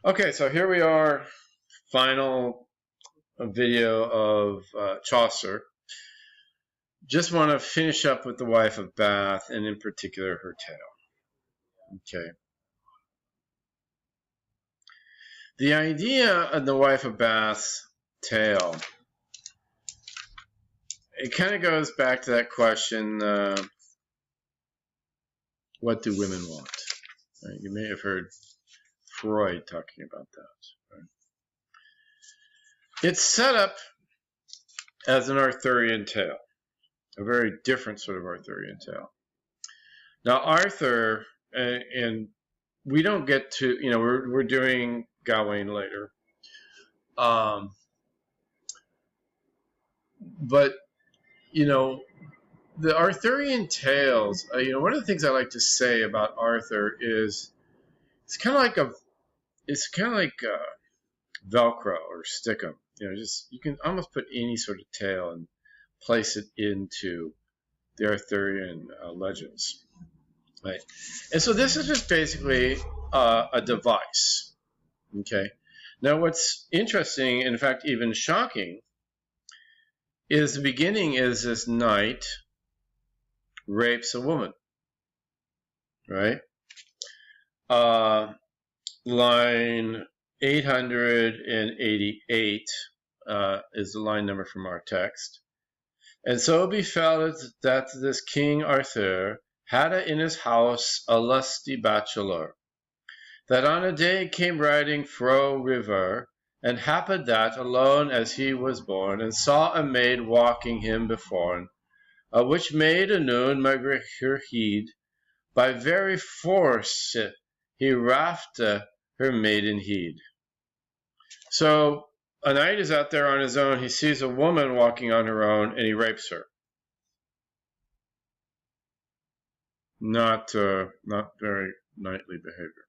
Okay, so here we are, final video of Chaucer. Just want to finish up with the Wife of Bath, and in particular her tale. Okay. The idea of the Wife of Bath's tale, it kind of goes back to that question, what do women want? Right? You may have heard Freud talking about that. Right? It's set up as an Arthurian tale, a very different sort of Arthurian tale. Now, Arthur, and we don't get to, we're doing Gawain later. But, the Arthurian tales, one of the things I like to say about Arthur is it's kind of like Velcro or Stickum. You can almost put any sort of tale and place it into the Arthurian legends. Right. And so this is just basically a device. Okay. Now what's interesting, in fact even shocking, is the beginning is this knight rapes a woman. Right? Line 888 is the line number from our text. And so it befell that this King Arthur had in his house a lusty bachelor, that on a day came riding fro river, and happened that, alone as he was born, and saw a maid walking him beforn, which maid anon maigre her heed, by very force he rafte her maiden heed. So a knight is out there on his own, he sees a woman walking on her own, and he rapes her. Not very knightly behavior.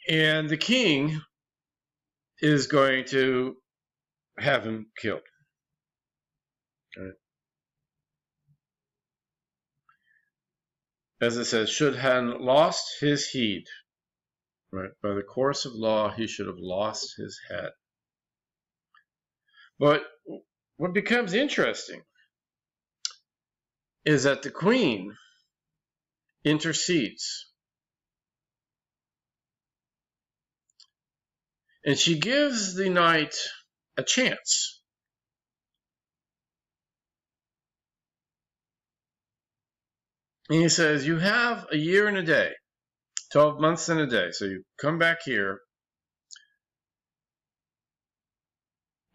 And the king is going to have him killed. Right? As it says, should have lost his heed. Right? By the course of law, he should have lost his head. But what becomes interesting is that the queen intercedes. And she gives the knight a chance. And he says, you have a year and a day, 12 months and a day. So you come back here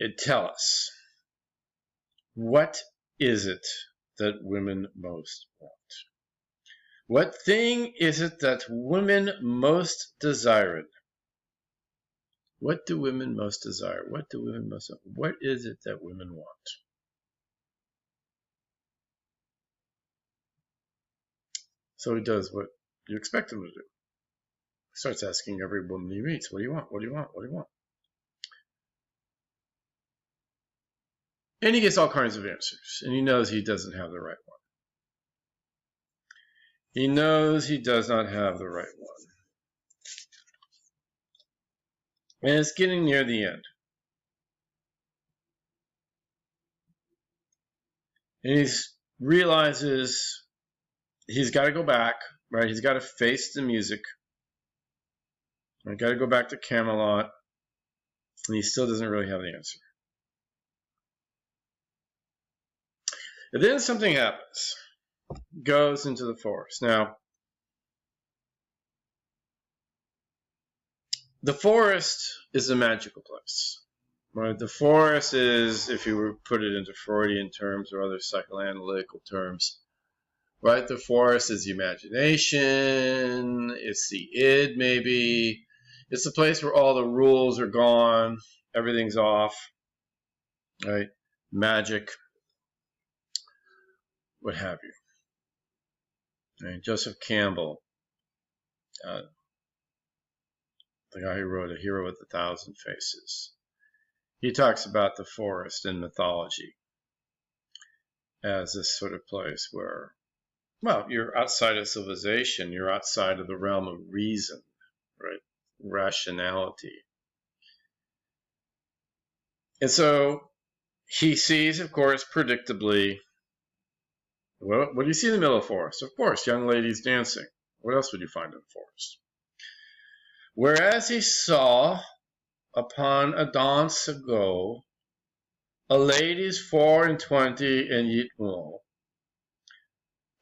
and tell us, what is it that women most want? What thing is it that women most desire? What do women most desire? What do women most want? What is it that women want? So he does what you expect him to do. He starts asking every woman he meets, what do you want? What do you want? What do you want? And he gets all kinds of answers. And he knows he doesn't have the right one. He knows he does not have the right one. And it's getting near the end. And he realizes he's got to go back, right? He's got to face the music. I've got to go back to Camelot. And he still doesn't really have the answer. And then something happens. Goes into the forest. Now, the forest is a magical place. Right? The forest is, if you were to put it into Freudian terms or other psychoanalytical terms, right? The forest is the imagination, it's the id maybe, it's the place where all the rules are gone, everything's off, right? Magic, what have you. Right? Joseph Campbell, the guy who wrote A Hero with a Thousand Faces, he talks about the forest in mythology as this sort of place where well, you're outside of civilization. You're outside of the realm of reason, right? Rationality. And so he sees, of course, predictably, well, what do you see in the middle of the forest? Of course, young ladies dancing. What else would you find in the forest? Whereas he saw upon a dance ago a ladies 24 and yet more,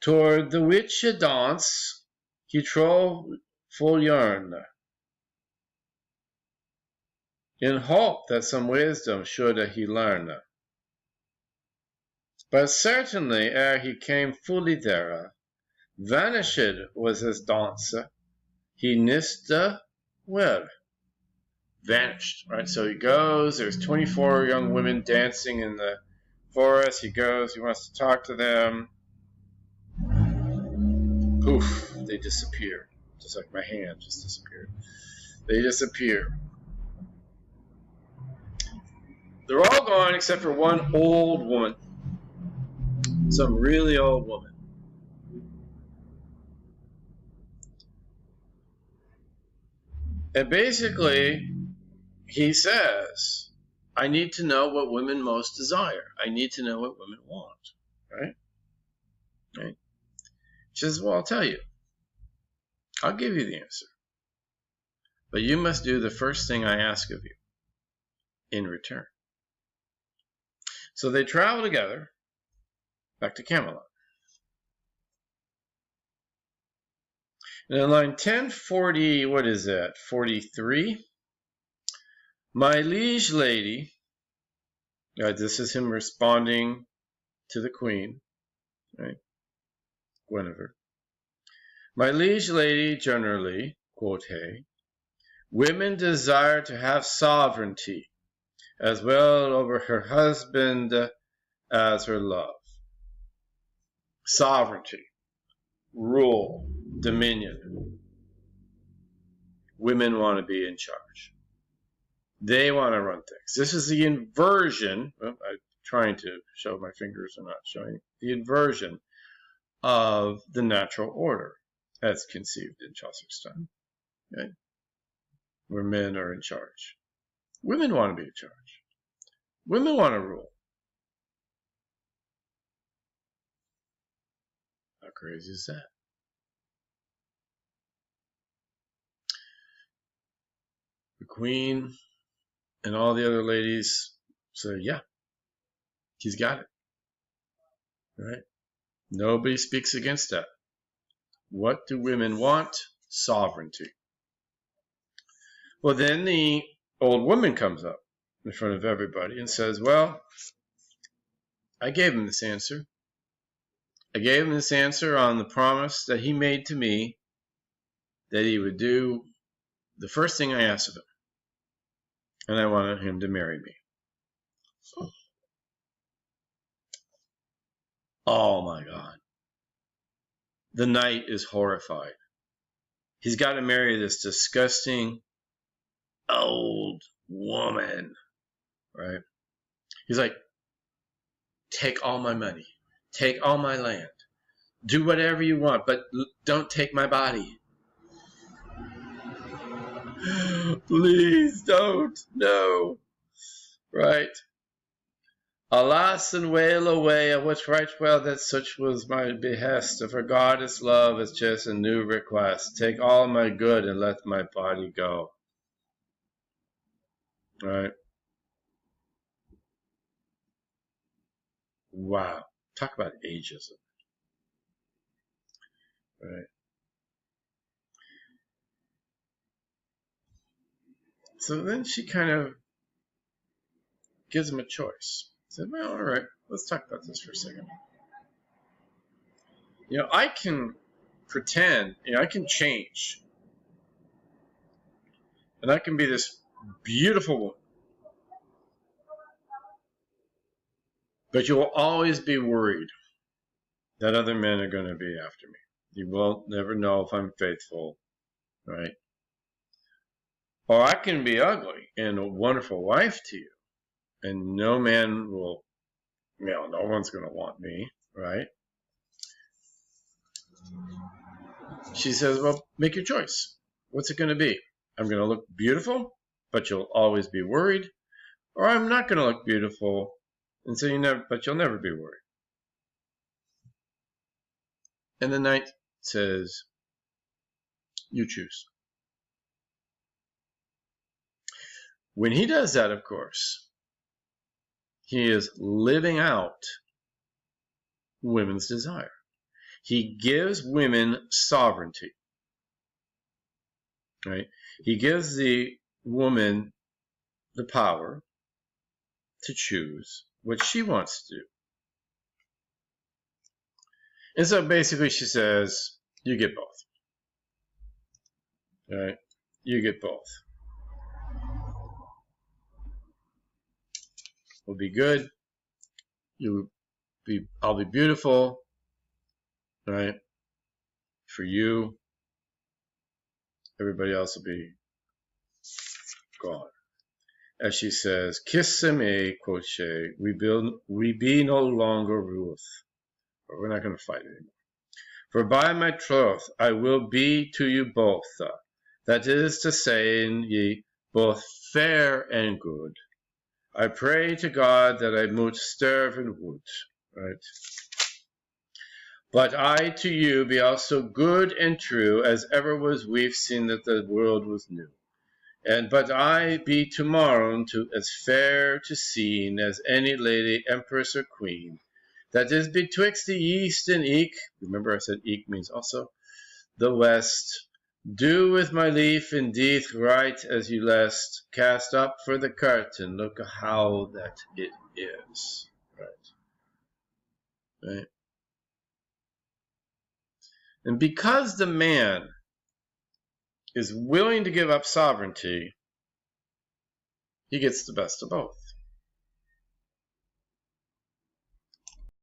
toward the which a dance he trove full yearn, in hope that some wisdom should he learn. But certainly ere he came fully there, vanished was his dance, he niste where. Vanished, right? So he goes, there's 24 young women dancing in the forest. He goes, he wants to talk to them. Poof, they disappear. Just like my hand just disappeared. They disappear. They're all gone except for one old woman. Some really old woman. And basically, he says, I need to know what women most desire. I need to know what women want. Right? Right? She says, well, I'll tell you. I'll give you the answer. But you must do the first thing I ask of you in return. So they travel together back to Camelot. And in line 1040, what is that? 43. My liege lady, this is him responding to the queen, right? Guinevere. My liege lady, generally, quote he, women desire to have sovereignty, as well over her husband as her love. Sovereignty, rule, dominion. Women want to be in charge. They want to run things. This is the inversion. Well, I'm trying to show my fingers are not showing. The inversion of the natural order as conceived in Chaucer's time, okay? Where men are in charge. Women want to be in charge. Women want to rule. How crazy is that? The queen and all the other ladies say, yeah, he's got it. Right? Nobody speaks against that. What do women want? Sovereignty. Well, then the old woman comes up in front of everybody and says, well, I gave him this answer. I gave him this answer on the promise that he made to me that he would do the first thing I asked of him. And I wanted him to marry me. Oh my God. The knight is horrified. He's got to marry this disgusting old woman, right? He's like, take all my money, take all my land, do whatever you want, but don't take my body. Please don't, no, right? Alas and wail away, I wot right well that such was my behest. For goddess love is just a new request. Take all my good and let my body go. Right? Wow. Talk about ageism. Right? So then she kind of gives him a choice. Said, well, all right, let's talk about this for a second. I can pretend, I can change. And I can be this beautiful woman. But you will always be worried that other men are going to be after me. You will never know if I'm faithful, right? Or I can be ugly and a wonderful wife to you. And no man will, no one's going to want me, right? she says, well, make your choice. What's it going to be? I'm going to look beautiful, but you'll always be worried. Or I'm not going to look beautiful, and so but you'll never be worried. And the knight says, you choose. When he does that, of course, he is living out women's desire. He gives women sovereignty. Right? He gives the woman the power to choose what she wants to do. And so basically she says, you get both. Right? You get both. We'll be good. I'll be beautiful. Right? For you. Everybody else will be gone. As she says, kiss me, quoth she, we be no longer Ruth. But we're not going to fight anymore. For by my troth, I will be to you both, that is to say, ye both fair and good. I pray to God that I mote sterve and wood, right? But I to you be also good and true, as ever was we've seen that the world was new. But I be tomorrow as fair to seen as any lady, empress, or queen, that is betwixt the east and eke, remember I said eke means also, the west, do with my leaf indeed right as you lest, cast up for the curtain, look how that it is. Right? And because the man is willing to give up sovereignty, he gets the best of both.